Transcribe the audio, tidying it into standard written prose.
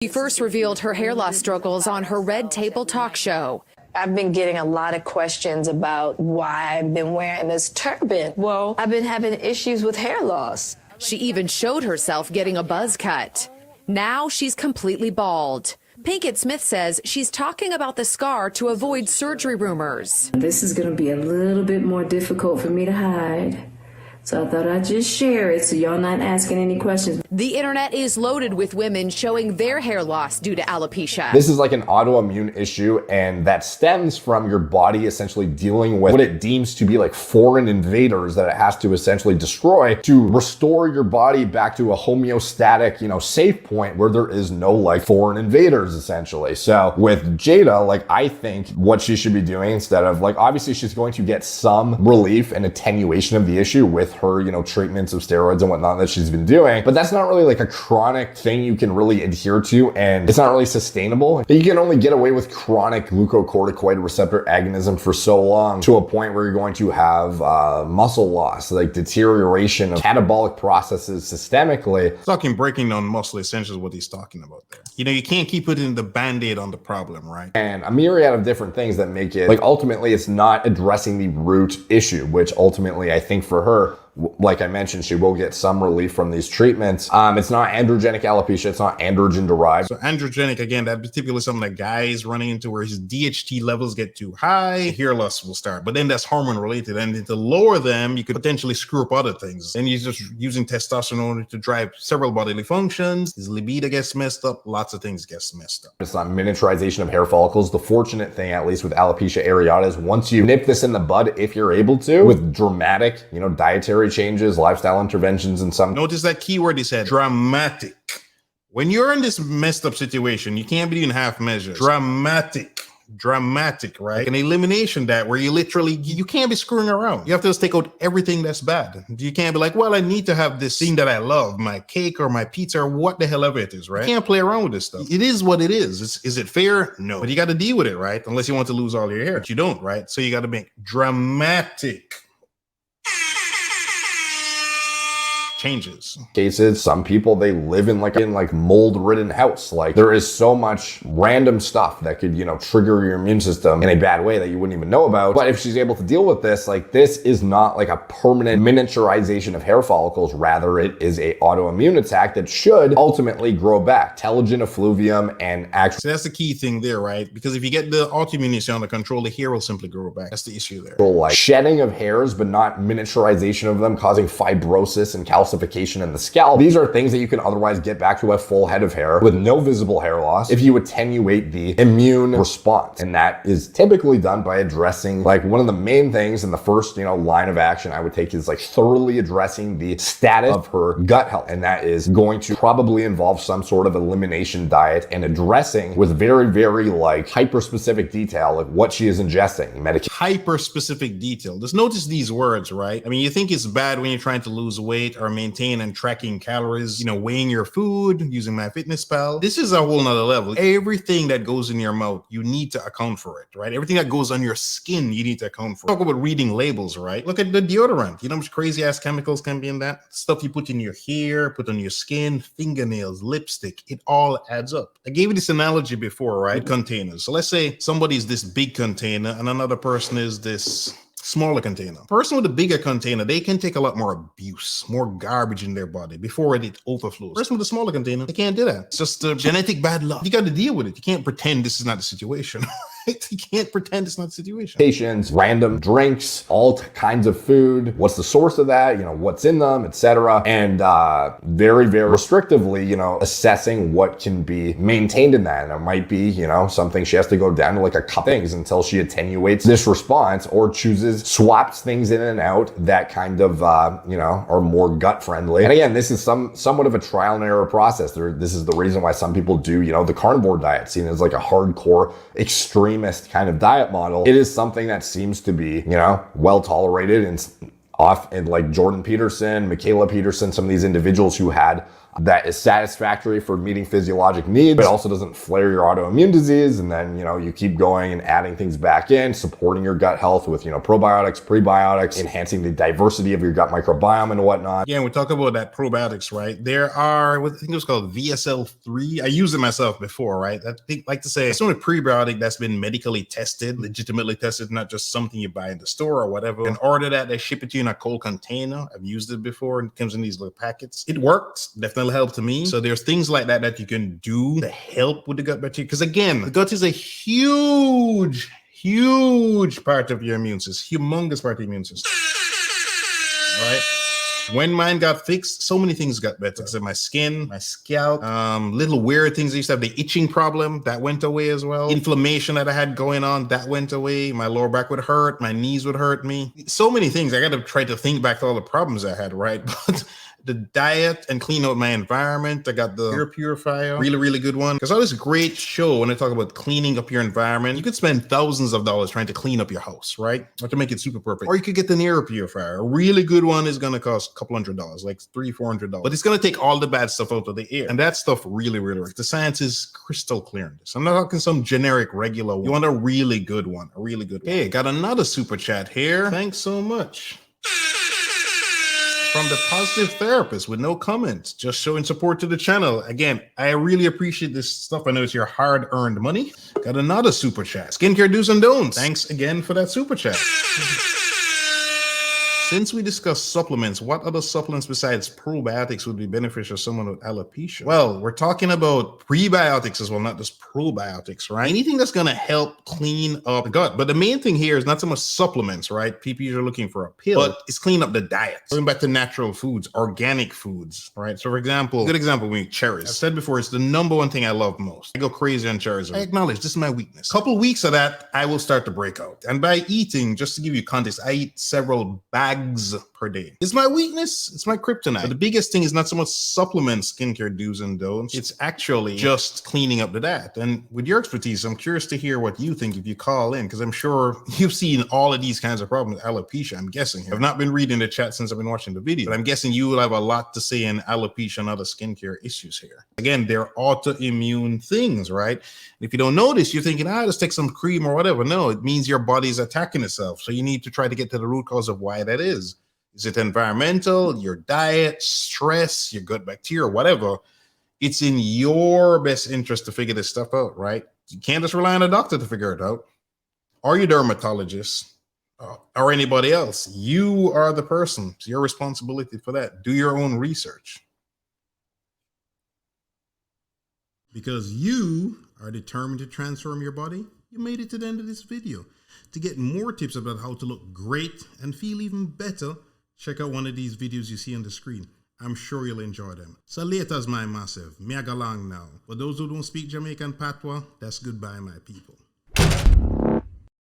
She first revealed her hair loss struggles on her Red Table talk show. I've been getting a lot of questions about why I've been wearing this turban. Well, I've been having issues with hair loss. She even showed herself getting a buzz cut. Now she's completely bald. Pinkett Smith says she's talking about the scar to avoid surgery rumors. This is going to be a little bit more difficult for me to hide. So I thought I'd just share it so y'all not asking any questions. The internet is loaded with women showing their hair loss due to alopecia. This is like an autoimmune issue, and that stems from your body essentially dealing with what it deems to be like foreign invaders that it has to essentially destroy to restore your body back to a homeostatic, safe point where there is no like foreign invaders essentially. So with Jada, like I think what she should be doing instead of like, obviously she's going to get some relief and attenuation of the issue with her, treatments of steroids and whatnot that she's been doing, but that's not really like a chronic thing you can really adhere to, and it's not really sustainable. You can only get away with chronic glucocorticoid receptor agonism for so long to a point where you're going to have muscle loss, like deterioration of catabolic processes systemically. Talking breaking down muscle essentially is what he's talking about there. You can't keep putting the band-aid on the problem, right? And a myriad of different things that make it like ultimately it's not addressing the root issue, which ultimately I think for her, like I mentioned, she will get some relief from these treatments. It's not androgenic alopecia. It's not androgen derived. So androgenic, again, that's typically something that guys running into where his DHT levels get too high, hair loss will start. But then that's hormone related. And to lower them, you could potentially screw up other things. And he's just using testosterone to drive several bodily functions. His libido gets messed up. Lots of things gets messed up. It's not miniaturization of hair follicles. The fortunate thing, at least with alopecia areata, is once you nip this in the bud, if you're able to, with dramatic, dietary changes, lifestyle interventions, and some. Notice that keyword he said, dramatic. When you're in this messed up situation, you can't be doing half measures. Dramatic, right? An elimination that where you can't be screwing around. You have to just take out everything that's bad. You can't be like, well, I need to have this thing that I love, my cake or my pizza or what the hell ever it is, right? You can't play around with this stuff. It is what it is. Is it fair? No. But you got to deal with it, right? Unless you want to lose all your hair. But you don't, right? So you got to make dramatic changes. Cases, some people, they live in like mold-ridden house. Like there is so much random stuff that could, trigger your immune system in a bad way that you wouldn't even know about. But if she's able to deal with this, like this is not like a permanent miniaturization of hair follicles. Rather, it is a autoimmune attack that should ultimately grow back. Telogen effluvium and actually. So that's the key thing there, right? Because if you get the autoimmune issue under control, the hair will simply grow back. That's the issue there. Like shedding of hairs, but not miniaturization of them, causing fibrosis and calcification in the scalp. These are things that you can otherwise get back to a full head of hair with no visible hair loss if you attenuate the immune response. And that is typically done by addressing, like one of the main things in the first, line of action I would take is like thoroughly addressing the status of her gut health. And that is going to probably involve some sort of elimination diet and addressing with very, very like hyper-specific detail, like what she is ingesting. Hyper-specific detail. Just notice these words, right? I mean, you think it's bad when you're trying to lose weight or maintain and tracking calories, weighing your food, using MyFitnessPal. This is a whole nother level. Everything that goes in your mouth, you need to account for it, right? Everything that goes on your skin, you need to account for. Talk about reading labels, right? Look at the deodorant. You know how much crazy ass chemicals can be in that? Stuff you put in your hair, put on your skin, fingernails, lipstick, it all adds up. I gave you this analogy before, right? Containers. So let's say somebody's this big container and another person is this smaller container. Person with a bigger container, they can take a lot more abuse, more garbage in their body before it overflows. Person with a smaller container, they can't do that. It's just genetic bad luck. You got to deal with it. You can't pretend this is not the situation. You can't pretend it's not the situation. Patients, random drinks, all kinds of food. What's the source of that? What's in them, etc. And very, very restrictively, assessing what can be maintained in that. And it might be, something she has to go down to like a couple things until she attenuates this response or chooses, swaps things in and out that kind of, are more gut friendly. And again, this is somewhat of a trial and error process. This is the reason why some people do, the carnivore diet, seen as like a hardcore extremist kind of diet model. It is something that seems to be, well tolerated and like Jordan Peterson, Michaela Peterson, some of these individuals who had that is satisfactory for meeting physiologic needs, but also doesn't flare your autoimmune disease. And then, you keep going and adding things back in, supporting your gut health with, probiotics, prebiotics, enhancing the diversity of your gut microbiome and whatnot. Again, we talk about that probiotics, right? There are, I think it was called VSL3. I used it myself before, right? I like to say it's only prebiotic that's been medically tested, legitimately tested, not just something you buy in the store or whatever. And order that, they ship it to you in a cold container. I've used it before, and it comes in these little packets. It works, definitely helped to me. So there's things like that that you can do to help with the gut bacteria. Because again, the gut is a huge part of your immune system, humongous part of the immune system. All right. When mine got fixed, so many things got better. So my skin, my scalp, little weird things. I used to have the itching problem, that went away as well. Inflammation that I had going on, that went away. My lower back would hurt, my knees would hurt me. So many things. I got to try to think back to all the problems I had, right? But the diet and clean out my environment. I got the air purifier, really good one. Because I was a great show when I talk about cleaning up your environment. You could spend thousands of dollars trying to clean up your house, right? Or to make it super perfect. Or you could get the air purifier. A really good one is going to cost a couple $100, like $300-400. But it's going to take all the bad stuff out of the air. And that stuff really works. The science is crystal clear in this. I'm not talking some generic regular one. You want a really good one, a really good one. Hey, got another super chat here. Thanks so much. From the Positive Therapist with no comments, just showing support to the channel. Again, I really appreciate this stuff. I know it's your hard-earned money. Got another super chat. Skincare do's and don'ts. Thanks again for that super chat. Since we discussed supplements, what other supplements besides probiotics would be beneficial to someone with alopecia? Well, we're talking about prebiotics as well, not just probiotics, right? Anything that's going to help clean up the gut. But the main thing here is not so much supplements, right? People usually looking for a pill, but it's clean up the diet. Going back to natural foods, organic foods, right? So for example, good example, we cherries. I've said before, it's the number one thing I love most. I go crazy on cherries. I acknowledge this is my weakness. Couple weeks of that, I will start to break out. And by eating, just to give you context, I eat several bags per day. It's my weakness. It's my kryptonite. But the biggest thing is not so much supplements, skincare do's and don'ts. It's actually just cleaning up the diet. And with your expertise, I'm curious to hear what you think if you call in, because I'm sure you've seen all of these kinds of problems with alopecia, I'm guessing. I've not been reading the chat since I've been watching the video, but I'm guessing you will have a lot to say in alopecia and other skincare issues here. Again, they're autoimmune things, right? And if you don't know this, you're thinking, just take some cream or whatever. No, it means your body's attacking itself. So you need to try to get to the root cause of why that is. Is it environmental, your diet, stress, your gut bacteria, whatever? It's in your best interest to figure this stuff out, right? You can't just rely on a doctor to figure it out, or your dermatologist, or anybody else. You are the person. It's your responsibility for that. Do your own research. Because you are determined to transform your body, you made it to the end of this video. To get more tips about how to look great and feel even better, check out one of these videos you see on the screen. I'm sure you'll enjoy them. So later's my massive. Me I go long now. For those who don't speak Jamaican patois, that's goodbye, my people.